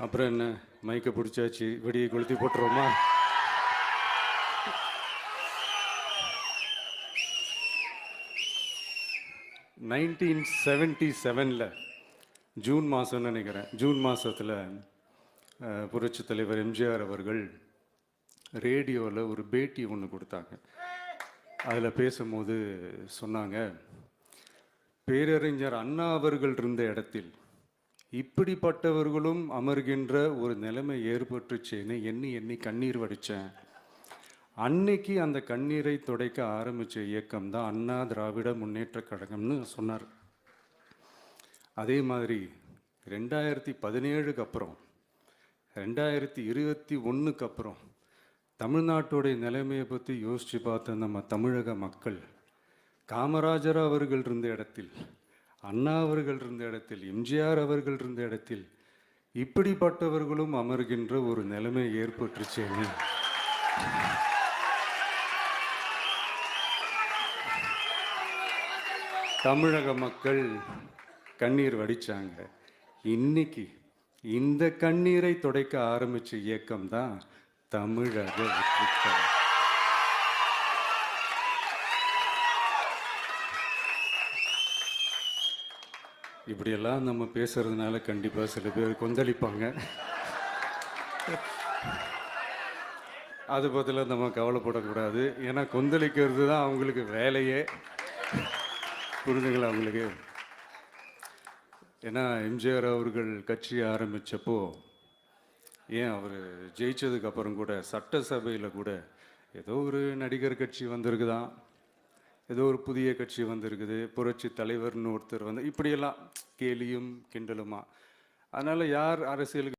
அப்புறம் என்ன, மைக்கை பிடிச்சாச்சு, வெடியை கொளுத்தி போட்டுருவோமா? நைன்டீன் 77 ஜூன் மாதம்னு நினைக்கிறேன். ஜூன் மாதத்தில் புரட்சி தலைவர் எம்ஜிஆர் அவர்கள் ரேடியோவில் ஒரு பேட்டி ஒன்று கொடுத்தாங்க. அதில் பேசும்போது சொன்னாங்க, பேரறிஞர் அண்ணா அவர்கள் இருந்த இடத்தில் இப்படிப்பட்டவர்களும் அமர்கின்ற ஒரு நிலைமை ஏற்பட்டுச்சேன்னு எண்ணி எண்ணி கண்ணீர் வடித்தேன். அன்னைக்கு அந்த கண்ணீரை துடைக்க ஆரம்பித்த இயக்கம் தான் அண்ணா திராவிட முன்னேற்ற கழகம்னு சொன்னார். அதே மாதிரி 2017க்கு அப்புறம் 2021க்கு அப்புறம் தமிழ்நாட்டுடைய நிலைமையை பற்றி யோசித்து பார்த்த நம்ம தமிழக மக்கள் காமராஜர் அவர்கள் இருந்த இடத்தில், அண்ணா அவர்கள் இருந்த இடத்தில், எம்ஜிஆர் அவர்கள் இருந்த இடத்தில் இப்படிப்பட்டவர்களும் அமர்கின்ற ஒரு நிலைமை ஏற்பட்டுருச்சேன்னு தமிழக மக்கள் கண்ணீர் வடித்தாங்க. இன்னைக்கு இந்த கண்ணீரை துடைக்க ஆரம்பித்த இயக்கம் தான் தமிழக வெற்றிக்கழகம். இப்படியெல்லாம் நம்ம பேசுறதுனால கண்டிப்பாக சில பேர் கொந்தளிப்பாங்க. அது பதிலாக நம்ம கவலைப்படக்கூடாது. ஏன்னா கொந்தளிக்கிறது தான் அவங்களுக்கு வேலையே. புரிஞ்சுங்களா அவங்களுக்கு? ஏன்னா எம்ஜிஆர் அவர்கள் கட்சி ஆரம்பித்தப்போ, ஏன் அவர் ஜெயிச்சதுக்கப்புறம் கூட சட்டசபையில் கூட ஏதோ ஒரு நடிகர் கட்சி வந்திருக்குதான், ஏதோ ஒரு புதிய கட்சி வந்திருக்குது, புரட்சி தலைவர்னு ஒருத்தர் வந்து, இப்படியெல்லாம் கேலியும் கிண்டலுமா. அதனால் யார் அரசியலுக்கு